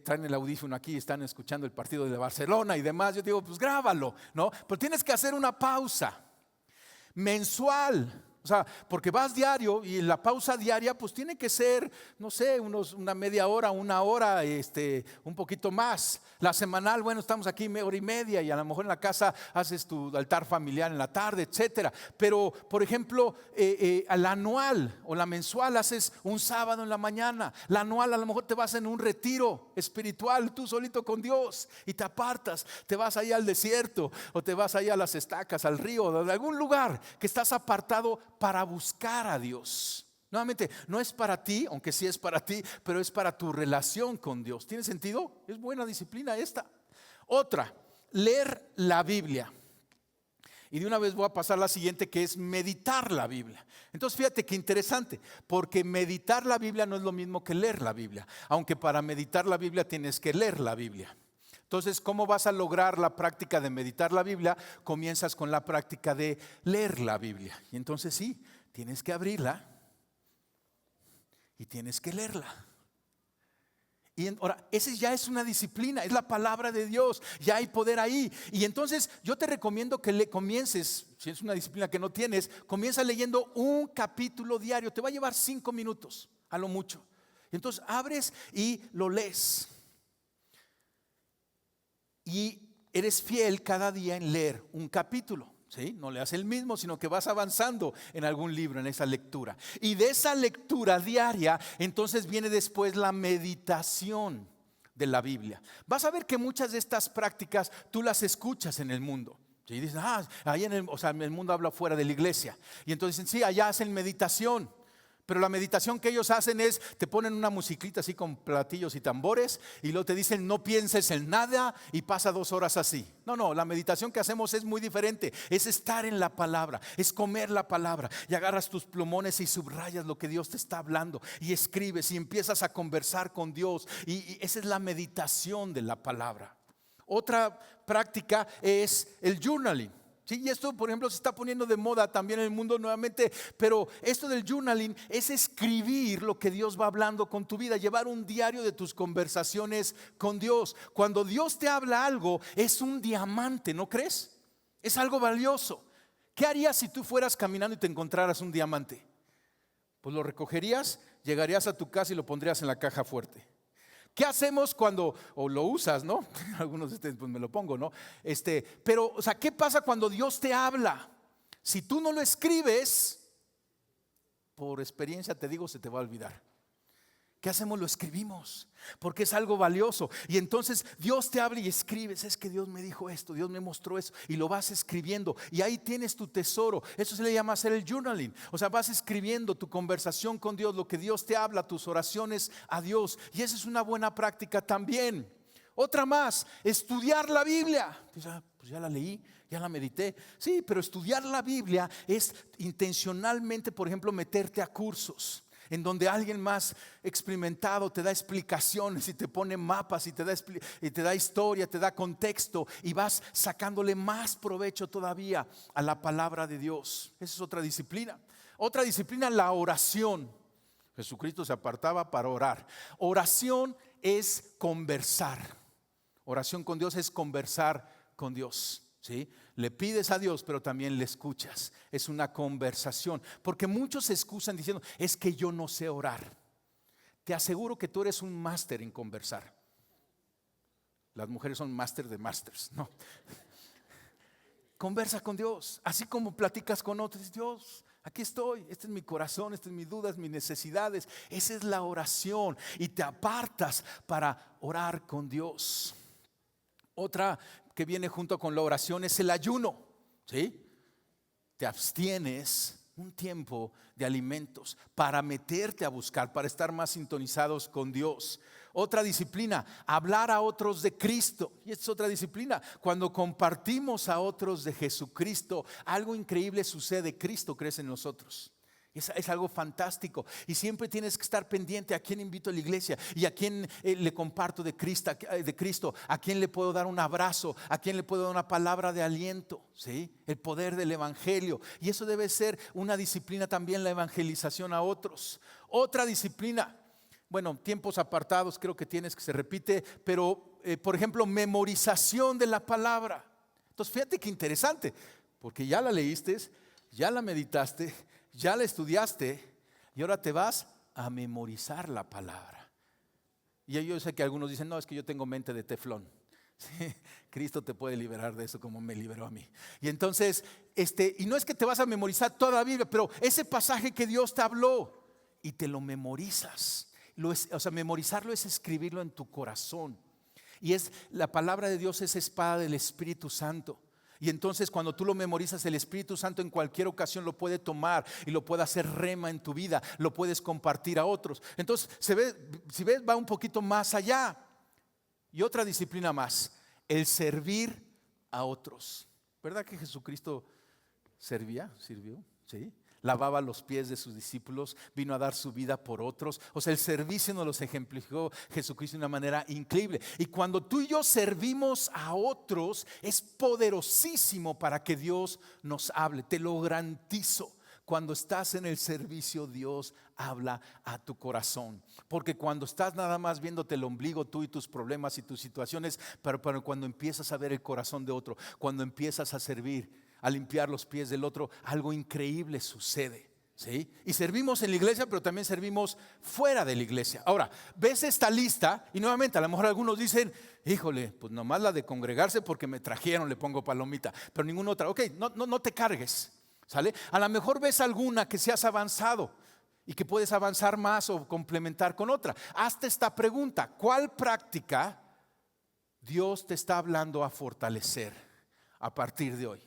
traen el audífono aquí, están escuchando el partido de Barcelona y demás. Yo digo, pues grábalo, ¿no? Pero tienes que hacer una pausa mensual. O sea, porque vas diario y la pausa diaria pues tiene que ser, no sé, una media hora, 1 hora, un poquito más. La semanal, bueno, estamos aquí 1 hora y media y a lo mejor en la casa haces tu altar familiar en la tarde, etcétera. Pero, por ejemplo, la anual o la mensual haces un sábado en la mañana. La anual a lo mejor te vas en un retiro espiritual, tú solito con Dios y te apartas. Te vas ahí al desierto o te vas ahí a las estacas, al río, o de algún lugar que estás apartado para buscar a Dios. Nuevamente, no es para ti, aunque sí es para ti, pero es para tu relación con Dios. ¿Tiene sentido? Es buena disciplina esta. Otra, leer la Biblia. Y de una vez voy a pasar a la siguiente, que es meditar la Biblia. Entonces fíjate qué interesante, porque meditar la Biblia no es lo mismo que leer la Biblia, aunque para meditar la Biblia tienes que leer la Biblia. Entonces, ¿cómo vas a lograr la práctica de meditar la Biblia? Comienzas con la práctica de leer la Biblia. Y entonces sí, tienes que abrirla y tienes que leerla. Y ahora, esa ya es una disciplina, es la palabra de Dios, ya hay poder ahí. Y entonces yo te recomiendo que comiences, si es una disciplina que no tienes, comienza leyendo un capítulo diario. Te va a llevar 5 minutos, a lo mucho. Entonces abres y lo lees. Y eres fiel cada día en leer un capítulo. ¿Sí? No leas el mismo, sino que vas avanzando en algún libro, en esa lectura. Y de esa lectura diaria, entonces viene después la meditación de la Biblia. Vas a ver que muchas de estas prácticas tú las escuchas en el mundo. Y dices, ahí en el mundo habla fuera de la iglesia. Y entonces dicen, sí, allá hacen meditación. Pero la meditación que ellos hacen es, te ponen una musiquita así con platillos y tambores y luego te dicen no pienses en nada y pasa 2 horas así. No, la meditación que hacemos es muy diferente. Es estar en la palabra, es comer la palabra y agarras tus plumones y subrayas lo que Dios te está hablando y escribes y empiezas a conversar con Dios y esa es la meditación de la palabra. Otra práctica es el journaling. Sí, y esto, por ejemplo, se está poniendo de moda también en el mundo nuevamente, pero esto del journaling es escribir lo que Dios va hablando con tu vida, llevar un diario de tus conversaciones con Dios. Cuando Dios te habla algo, es un diamante, ¿no crees? Es algo valioso. ¿Qué harías si tú fueras caminando y te encontraras un diamante? Pues lo recogerías, llegarías a tu casa y lo pondrías en la caja fuerte. ¿Qué hacemos cuando, o lo usas, ¿no? Algunos de ustedes pues me lo pongo, ¿no? Pero, o sea, ¿qué pasa cuando Dios te habla? Si tú no lo escribes, por experiencia te digo, se te va a olvidar. ¿Qué hacemos? Lo escribimos, porque es algo valioso. Y entonces Dios te habla y escribes. Es que Dios me dijo esto, Dios me mostró eso, y lo vas escribiendo. Y ahí tienes tu tesoro. Eso se le llama hacer el journaling. O sea, vas escribiendo tu conversación con Dios, lo que Dios te habla, tus oraciones a Dios. Y esa es una buena práctica también. Otra más, estudiar la Biblia. Pues ya la leí, ya la medité. Sí, pero estudiar la Biblia es intencionalmente, por ejemplo, meterte a cursos en donde alguien más experimentado te da explicaciones y te pone mapas y te da historia, te da contexto, y vas sacándole más provecho todavía a la palabra de Dios. Esa es otra disciplina. Otra disciplina, la oración. Jesucristo se apartaba para orar. Oración es conversar. Oración con Dios es conversar con Dios. ¿Sí? Le pides a Dios, pero también le escuchas. Es una conversación. Porque muchos se excusan diciendo, es que yo no sé orar. Te aseguro que tú eres un máster en conversar. Las mujeres son máster de másters, ¿no? Conversa con Dios, así como platicas con otros. Dios, aquí estoy, este es mi corazón, estas son mis dudas, mis necesidades. Esa es la oración, y te apartas para orar con Dios. Otra que viene junto con la oración es el ayuno. ¿Sí? Te abstienes un tiempo de alimentos para meterte a buscar, para estar más sintonizados con Dios. Otra disciplina, hablar a otros de Cristo. Y esta es otra disciplina. Cuando compartimos a otros de Jesucristo, algo increíble sucede. Cristo crece en nosotros. Es algo fantástico, y siempre tienes que estar pendiente a quién invito a la iglesia y a quién le comparto de Cristo, a quién le puedo dar un abrazo, a quién le puedo dar una palabra de aliento. ¿Sí? El poder del evangelio, y eso debe ser una disciplina también, la evangelización a otros. Otra disciplina, bueno, tiempos apartados creo que tienes, que se repite, pero por ejemplo, memorización de la palabra. Entonces fíjate qué interesante, porque ya la leíste, ya la meditaste, ya la estudiaste, y ahora te vas a memorizar la palabra. Y yo sé que algunos dicen, no, es que yo tengo mente de teflón. Sí, Cristo te puede liberar de eso como me liberó a mí. Y entonces, y no es que te vas a memorizar toda la Biblia, pero ese pasaje que Dios te habló y te lo memorizas. O sea, memorizarlo es escribirlo en tu corazón. Y la palabra de Dios es espada del Espíritu Santo. Y entonces cuando tú lo memorizas, el Espíritu Santo en cualquier ocasión lo puede tomar y lo puede hacer rema en tu vida, lo puedes compartir a otros. Entonces, si ves, va un poquito más allá. Y otra disciplina más, el servir a otros. ¿Verdad que Jesucristo sirvió? ¿Sí? Lavaba los pies de sus discípulos, vino a dar su vida por otros. O sea, el servicio nos los ejemplificó Jesucristo de una manera increíble. Y cuando tú y yo servimos a otros, es poderosísimo para que Dios nos hable. Te lo garantizo. Cuando estás en el servicio, Dios habla a tu corazón. Porque cuando estás nada más viéndote el ombligo, tú y tus problemas y tus situaciones, pero cuando empiezas a ver el corazón de otro, cuando empiezas a servir, a limpiar los pies del otro, algo increíble sucede. ¿Sí? Y servimos en la iglesia, pero también servimos fuera de la iglesia. Ahora, ves esta lista y nuevamente a lo mejor algunos dicen, híjole, pues nomás la de congregarse porque me trajeron, le pongo palomita, pero ninguna otra. Ok, no te cargues, ¿sale? A lo mejor ves alguna que seas avanzado y que puedes avanzar más o complementar con otra. Hazte esta pregunta: ¿cuál práctica Dios te está hablando a fortalecer a partir de hoy?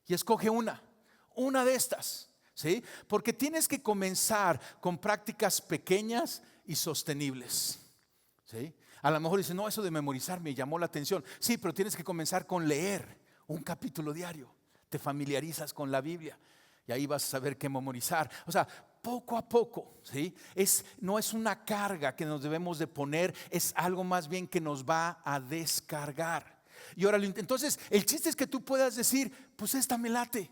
Y escoge una de estas, ¿sí? Porque tienes que comenzar con prácticas pequeñas y sostenibles, ¿sí? A lo mejor dices, no, eso de memorizar me llamó la atención. Sí, pero tienes que comenzar con leer un capítulo diario. Te familiarizas con la Biblia y ahí vas a saber qué memorizar. O sea, poco a poco, ¿sí? No es una carga que nos debemos de poner, es algo más bien que nos va a descargar. Y ahora, entonces el chiste es que tú puedas decir, pues esta me late,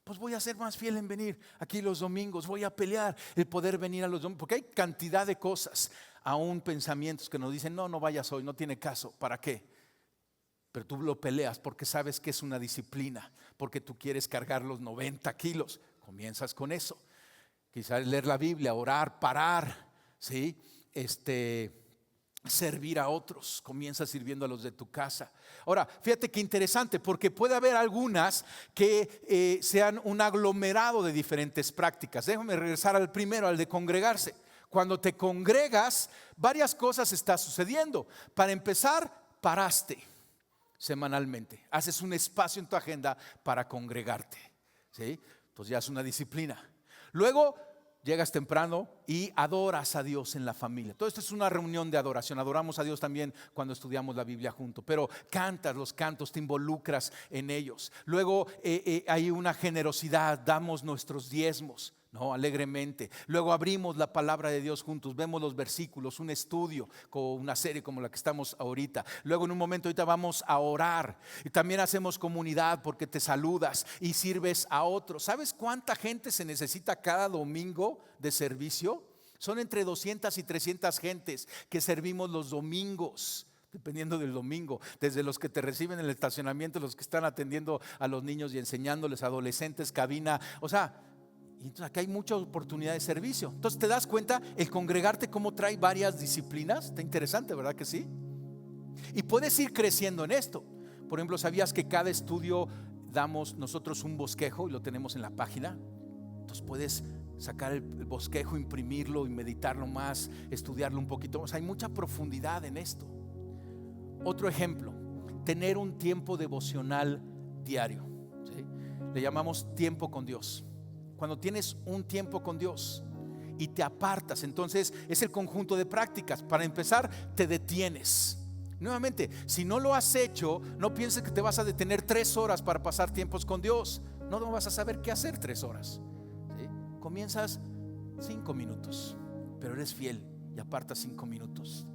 pues voy a ser más fiel en venir aquí los domingos, voy a pelear el poder venir a los domingos, porque hay cantidad de cosas, aún pensamientos que nos dicen, no vayas hoy, no tiene caso, ¿para qué? Pero tú lo peleas porque sabes que es una disciplina, porque tú quieres cargar los 90 kilos, comienzas con eso, quizás leer la Biblia, orar, parar, ¿sí? Servir a otros, comienza sirviendo a los de tu casa. Ahora, fíjate qué interesante, porque puede haber algunas que sean un aglomerado de diferentes prácticas. Déjame regresar al primero, al de congregarse. Cuando te congregas, varias cosas están sucediendo. Para empezar, paraste semanalmente, haces un espacio en tu agenda para congregarte, ¿sí? Entonces ya es una disciplina. Luego llegas temprano y adoras a Dios en la familia. Todo esto es una reunión de adoración. Adoramos a Dios también cuando estudiamos la Biblia juntos, pero cantas los cantos, te involucras en ellos. Luego hay una generosidad, damos nuestros diezmos, ¿no? Alegremente. Luego abrimos la palabra de Dios juntos, vemos los versículos, un estudio, como una serie como la que estamos ahorita. Luego en un momento ahorita vamos a orar y también hacemos comunidad porque te saludas y sirves a otros. ¿Sabes cuánta gente se necesita cada domingo de servicio? Son entre 200 y 300 gentes que servimos los domingos. Dependiendo del domingo, desde los que te reciben en el estacionamiento, los que están atendiendo a los niños y enseñándoles, adolescentes, cabina, o sea, y entonces acá hay mucha oportunidad de servicio. Entonces te das cuenta, el congregarte cómo trae varias disciplinas. Está interesante, ¿verdad que sí? Y puedes ir creciendo en esto. Por ejemplo, ¿sabías que cada estudio damos nosotros un bosquejo y lo tenemos en la página? Entonces puedes sacar el bosquejo, imprimirlo y meditarlo más, estudiarlo un poquito. O sea, hay mucha profundidad en esto. Otro ejemplo, tener un tiempo devocional diario, ¿sí? Le llamamos tiempo con Dios. Cuando tienes un tiempo con Dios y te apartas, entonces es el conjunto de prácticas. Para empezar, te detienes. Nuevamente, si no lo has hecho, no pienses que te vas a detener 3 horas para pasar tiempos con Dios. No vas a saber qué hacer 3 horas, ¿sí? Comienzas 5 minutos, pero eres fiel y apartas 5 minutos.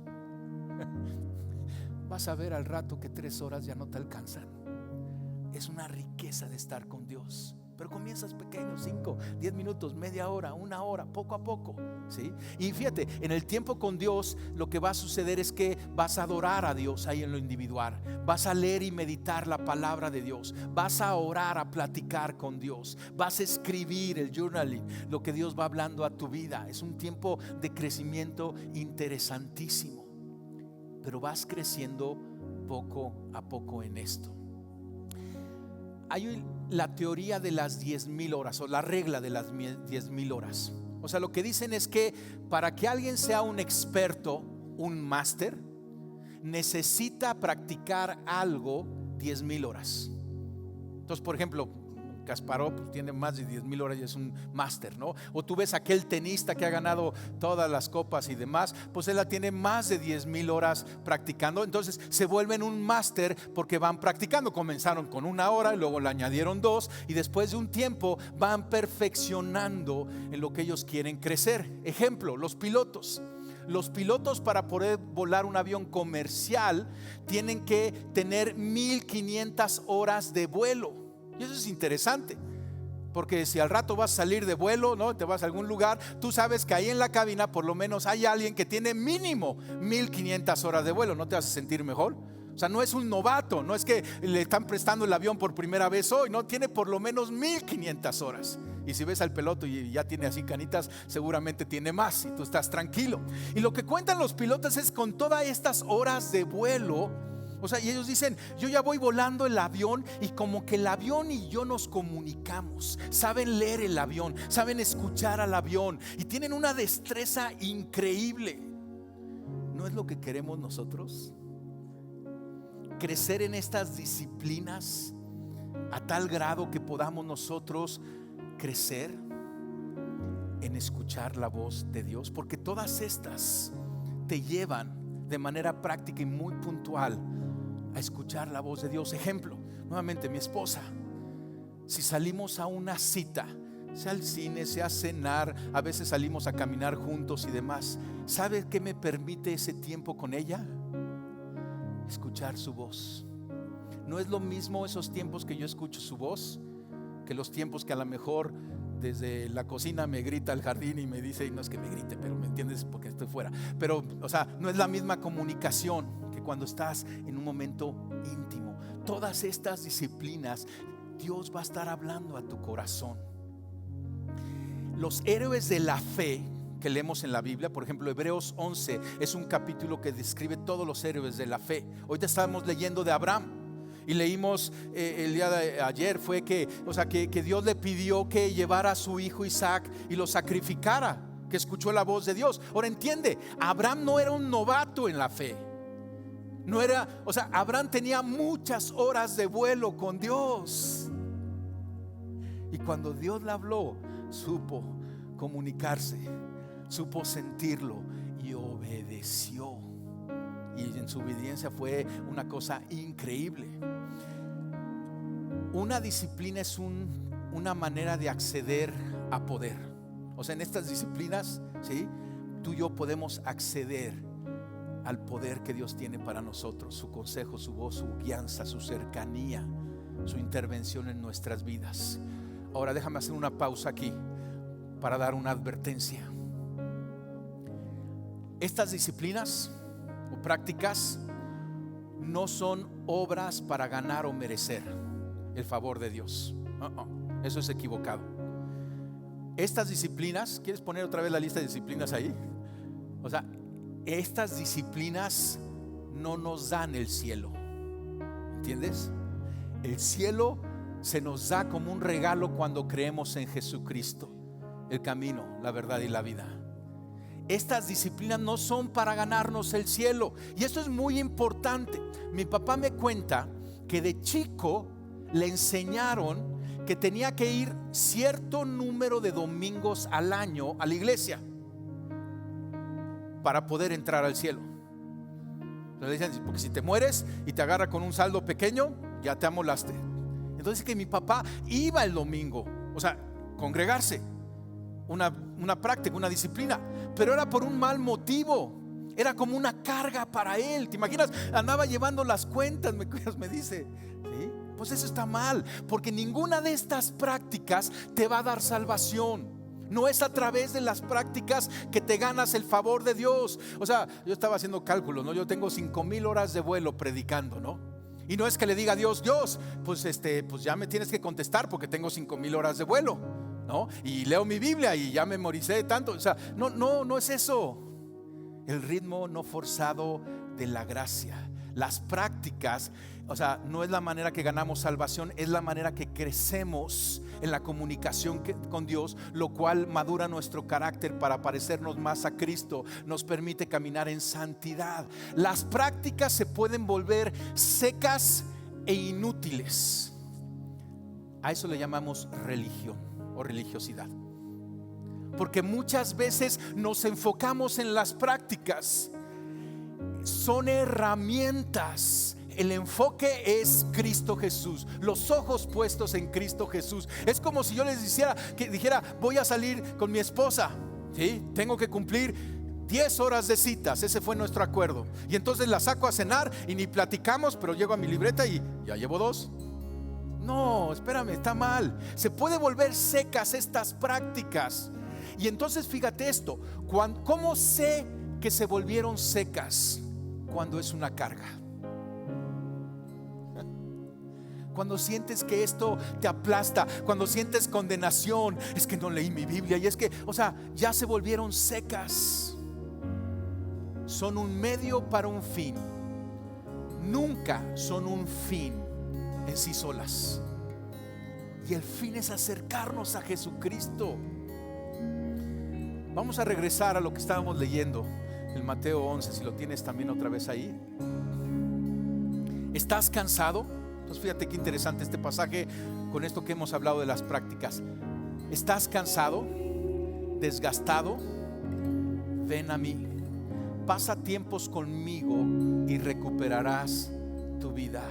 Vas a ver al rato que 3 horas ya no te alcanzan. Es una riqueza de estar con Dios. Pero comienzas pequeño, 5, 10 minutos, media hora, 1 hora, poco a poco, ¿sí? Y fíjate, en el tiempo con Dios lo que va a suceder es que vas a adorar a Dios ahí en lo individual. Vas a leer y meditar la palabra de Dios. Vas a orar, a platicar con Dios. Vas a escribir el journaling, lo que Dios va hablando a tu vida. Es un tiempo de crecimiento interesantísimo. Pero vas creciendo poco a poco en esto. Hay la teoría de las 10,000 horas o la regla de las 10,000 horas. O sea, lo que dicen es que para que alguien sea un experto, un máster, necesita practicar algo 10,000 horas. Entonces, por ejemplo, Kasparov pues, tiene más de 10,000 horas y es un máster, ¿no? O tú ves aquel tenista que ha ganado todas las copas y demás, pues él la tiene más de 10,000 horas practicando. Entonces se vuelven un máster porque van practicando. Comenzaron con 1 hora y luego le añadieron 2 y después de un tiempo van perfeccionando en lo que ellos quieren crecer. Ejemplo, los pilotos. Los pilotos para poder volar un avión comercial tienen que tener 1,500 horas de vuelo. Y eso es interesante, porque si al rato vas a salir de vuelo, ¿no? Te vas a algún lugar, tú sabes que ahí en la cabina por lo menos hay alguien que tiene mínimo 1,500 horas de vuelo. ¿No te vas a sentir mejor? O sea, no es un novato, no es que le están prestando el avión por primera vez hoy, no, tiene por lo menos 1,500 horas. Y si ves al piloto y ya tiene así canitas, seguramente tiene más y tú estás tranquilo. Y lo que cuentan los pilotos es con todas estas horas de vuelo. O sea, y ellos dicen, yo ya voy volando el avión y como que el avión y yo nos comunicamos. Saben leer el avión, saben escuchar al avión y tienen una destreza increíble. ¿No es lo que queremos nosotros? Crecer en estas disciplinas a tal grado que podamos nosotros crecer en escuchar la voz de Dios, porque todas estas te llevan de manera práctica y muy puntual a escuchar la voz de Dios. Ejemplo, nuevamente mi esposa, si salimos a una cita, sea al cine, sea a cenar, a veces salimos a caminar juntos y demás, ¿sabe qué me permite ese tiempo con ella? Escuchar su voz. No es lo mismo esos tiempos que yo escucho su voz que los tiempos que a lo mejor desde la cocina me grita al jardín y me dice, y no es que me grite, pero me entiendes porque estoy fuera. Pero, o sea, no es la misma comunicación que cuando estás en un momento íntimo. Todas estas disciplinas, Dios va a estar hablando a tu corazón. Los héroes de la fe que leemos en la Biblia, por ejemplo, Hebreos 11 es un capítulo que describe todos los héroes de la fe. Hoy te estábamos leyendo de Abraham. Y leímos el día de ayer fue que Dios le pidió que llevara a su hijo Isaac y lo sacrificara, que escuchó la voz de Dios. Ahora entiende, Abraham no era un novato en la fe. No era, Abraham tenía muchas horas de vuelo con Dios. Y cuando Dios le habló, supo comunicarse, supo sentirlo y obedeció. Y en su obediencia fue una cosa increíble. Una disciplina es una manera de acceder a poder. O sea, en estas disciplinas, ¿sí?, tú y yo podemos acceder al poder que Dios tiene para nosotros. Su consejo, su voz, su guianza, su cercanía, su intervención en nuestras vidas. Ahora déjame hacer una pausa aquí para dar una advertencia. Estas disciplinas o prácticas no son obras para ganar o merecer el favor de Dios. Eso es equivocado. Estas disciplinas, ¿quieres poner otra vez la lista de disciplinas ahí? O sea, estas disciplinas no nos dan el cielo. ¿Entiendes? El cielo se nos da como un regalo cuando creemos en Jesucristo, el camino, la verdad y la vida. Estas disciplinas no son para ganarnos el cielo. Y esto es muy importante. Mi papá me cuenta que de chico le enseñaron que tenía que ir cierto número de domingos al año a la iglesia para poder entrar al cielo. Le dicen, porque si te mueres y te agarra con un saldo pequeño, ya te amolaste. Entonces que mi papá iba el domingo, congregarse, una práctica, una disciplina, pero era por un mal motivo. Era como una carga para él. ¿Te imaginas? Andaba llevando las cuentas, me dice. ¿Sí? Pues eso está mal, porque ninguna de estas prácticas te va a dar salvación. No es a través de las prácticas que te ganas el favor de Dios. Yo estaba haciendo cálculos, ¿no? Yo tengo 5,000 horas de vuelo predicando, ¿no? Y no es que le diga a Dios, pues ya me tienes que contestar porque tengo 5,000 horas de vuelo, ¿no? Y leo mi Biblia y ya memoricé tanto. No es eso. El ritmo no forzado de la gracia. Las prácticas, no es la manera que ganamos salvación, es la manera que crecemos en la comunicación con Dios, lo cual madura nuestro carácter para parecernos más a Cristo, nos permite caminar en santidad. Las prácticas se pueden volver secas e inútiles. A eso le llamamos religión o religiosidad, porque muchas veces nos enfocamos en las prácticas. Son herramientas. El enfoque es Cristo Jesús, los ojos puestos en Cristo Jesús. Es como si yo les dijera, voy a salir con mi esposa, ¿sí? Tengo que cumplir 10 horas de citas, ese fue nuestro acuerdo. Y entonces la saco a cenar y ni platicamos, pero llego a mi libreta y ya llevo 2. No, espérame, está mal. Se puede volver secas estas prácticas. Y entonces fíjate esto, ¿cómo sé que se volvieron secas? Cuando es una carga. Cuando sientes que esto te aplasta, cuando sientes condenación, es que no leí mi Biblia y es que, ya se volvieron secas. Son un medio para un fin. Nunca son un fin en sí solas. Y el fin es acercarnos a Jesucristo. Vamos a regresar a lo que estábamos leyendo en Mateo 11, si lo tienes también otra vez ahí. ¿Estás cansado? Entonces fíjate qué interesante este pasaje con esto que hemos hablado de las prácticas. ¿Estás cansado? ¿Desgastado? Ven a mí. Pasa tiempos conmigo y recuperarás tu vida.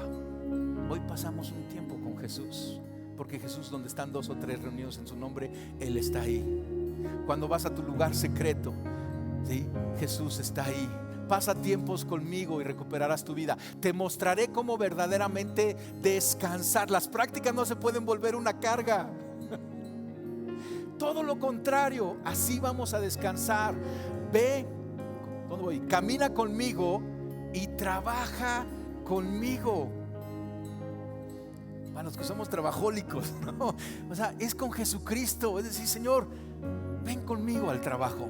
Hoy pasamos un tiempo con Jesús, porque Jesús, donde están 2 o 3 reunidos en su nombre, Él está ahí. Cuando vas a tu lugar secreto, ¿sí? Jesús está ahí Pasa tiempos conmigo y recuperarás tu vida. Te mostraré cómo verdaderamente descansar. Las prácticas no se pueden volver una carga. Todo lo contrario, así vamos a descansar. Ve, ¿dónde voy? Camina conmigo y trabaja conmigo. Para los que somos trabajólicos, ¿no? O sea, es con Jesucristo. Es decir, Señor, ven conmigo al trabajo.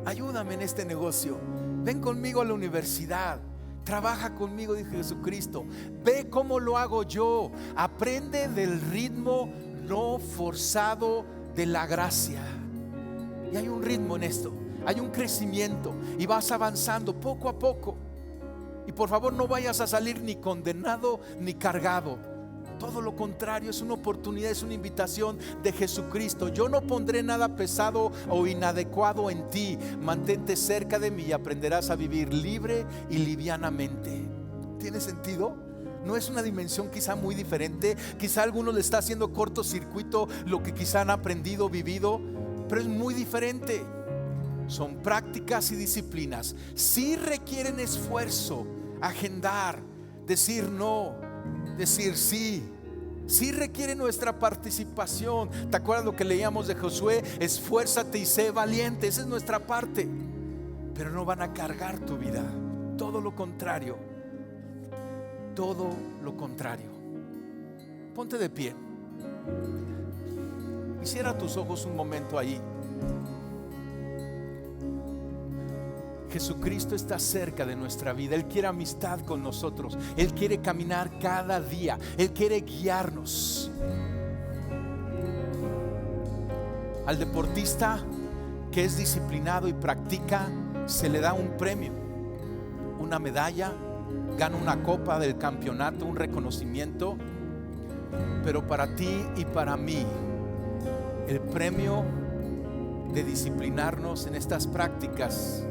Ayúdame en este negocio. Ven conmigo a la universidad. Trabaja conmigo, dice Jesucristo. Ve cómo lo hago yo. Aprende del ritmo no forzado de la gracia. Y hay un ritmo en esto. Hay un crecimiento y vas avanzando poco a poco. Y por favor, no vayas a salir ni condenado ni cargado. Todo lo contrario, es una oportunidad, es una invitación de Jesucristo. Yo no pondré nada pesado o inadecuado en ti. Mantente cerca de mí y aprenderás a vivir libre y livianamente. ¿Tiene sentido? ¿No es una dimensión quizá muy diferente? Quizá a algunos le está haciendo cortocircuito lo que quizá han aprendido, vivido, pero es muy diferente. Son prácticas y disciplinas. Sí requieren esfuerzo, agendar, decir no, decir sí. Sí requiere nuestra participación. ¿Te acuerdas lo que leíamos de Josué? Esfuérzate y sé valiente. Esa es nuestra parte. Pero no van a cargar tu vida. Todo lo contrario. Todo lo contrario. Ponte de pie y cierra tus ojos un momento ahí. Jesucristo está cerca de nuestra vida. Él quiere amistad con nosotros. Él quiere caminar cada día. Él quiere guiarnos. Al deportista que es disciplinado y practica, se le da un premio, una medalla, gana una copa del campeonato, un reconocimiento. Pero para ti y para mí, el premio de disciplinarnos en estas prácticas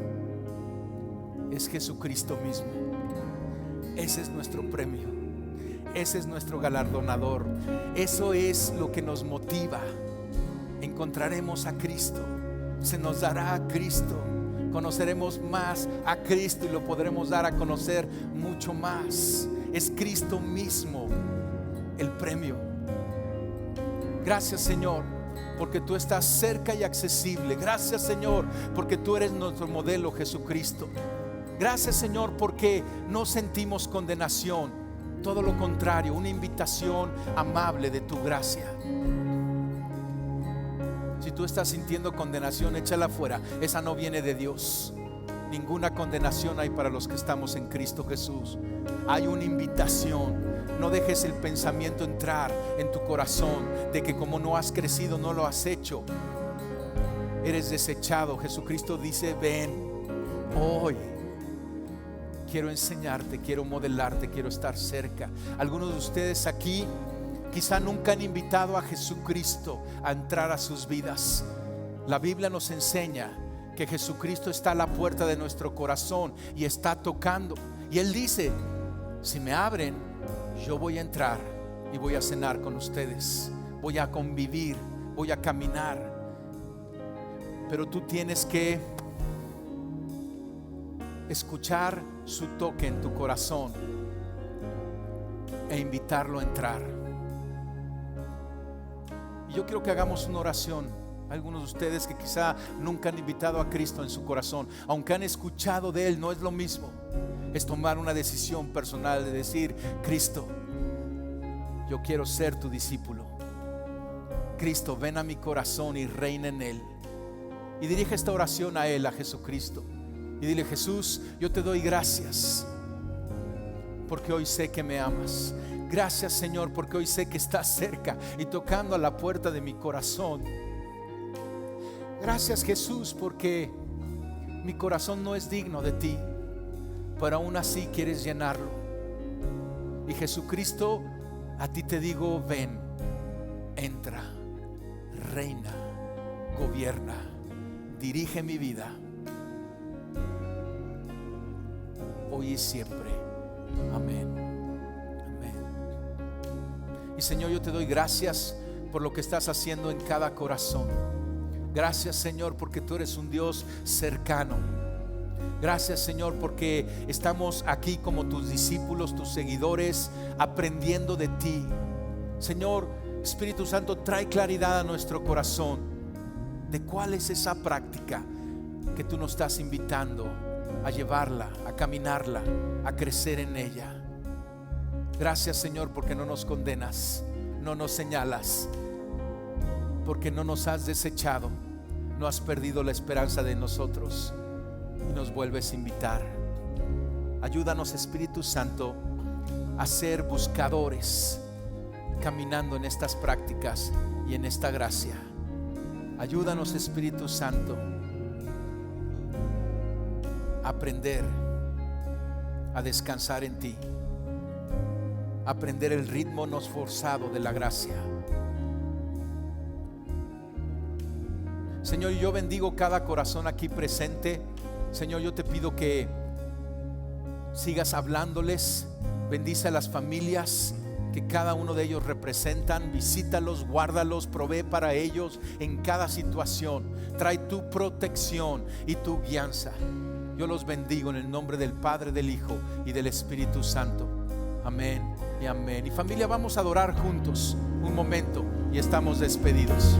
es Jesucristo mismo. Ese es nuestro premio. Ese es nuestro galardonador. Eso es lo que nos motiva. Encontraremos a Cristo. Se nos dará a Cristo. Conoceremos más a Cristo y lo podremos dar a conocer mucho más. Es Cristo mismo el premio. Gracias, Señor, porque tú estás cerca y accesible. Gracias, Señor, porque tú eres nuestro modelo, Jesucristo. Gracias, Señor, porque no sentimos condenación. Todo lo contrario, una invitación amable de tu gracia. Si tú estás sintiendo condenación, échala fuera. Esa no viene de Dios. Ninguna condenación hay para los que estamos en Cristo Jesús. Hay una invitación. No dejes el pensamiento entrar en tu corazón de que como no has crecido, no lo has hecho, eres desechado. Jesucristo dice: ven hoy. Quiero enseñarte, quiero modelarte, quiero estar cerca. Algunos de ustedes aquí quizá nunca han invitado a Jesucristo a entrar a sus vidas. La Biblia nos enseña que Jesucristo está a la puerta de nuestro corazón y está tocando. Y Él dice: si me abren, yo voy a entrar y voy a cenar con ustedes. Voy a convivir, voy a caminar. Pero tú tienes que escuchar su toque en tu corazón e invitarlo a entrar. Y yo quiero que hagamos una oración. Algunos de ustedes que quizá nunca han invitado a Cristo en su corazón, aunque han escuchado de Él, no es lo mismo. Es tomar una decisión personal de decir: Cristo, yo quiero ser tu discípulo. Cristo, ven a mi corazón y reina en él. Y dirige esta oración a Él, a Jesucristo. Y dile: Jesús, yo te doy gracias porque hoy sé que me amas. Gracias, Señor, porque hoy sé que estás cerca y tocando a la puerta de mi corazón. Gracias, Jesús, porque mi corazón no es digno de ti, pero aún así quieres llenarlo. Y Jesucristo, a ti te digo: ven, entra, reina, gobierna, dirige mi vida, hoy y siempre. Amén. Amén. Y Señor, yo te doy gracias por lo que estás haciendo en cada corazón. Gracias, Señor, porque tú eres un Dios cercano. Gracias, Señor, porque estamos aquí como tus discípulos, tus seguidores, aprendiendo de ti. Señor, Espíritu Santo, trae claridad a nuestro corazón de cuál es esa práctica que tú nos estás invitando a llevarla, a caminarla, a crecer en ella. Gracias, Señor, porque no nos condenas, no nos señalas, porque no nos has desechado, no has perdido la esperanza de nosotros y nos vuelves a invitar. Ayúdanos, Espíritu Santo, a ser buscadores, caminando en estas prácticas y en esta gracia. Ayúdanos, Espíritu Santo, a aprender a descansar en ti, a aprender el ritmo no forzado de la gracia. Señor, yo bendigo cada corazón aquí presente. Señor, yo te pido que sigas hablándoles. Bendice a las familias que cada uno de ellos representan. Visítalos, guárdalos, provee para ellos en cada situación. Trae tu protección y tu guianza. Yo los bendigo en el nombre del Padre, del Hijo y del Espíritu Santo. Amén y amén. Y familia, vamos a adorar juntos un momento y estamos despedidos.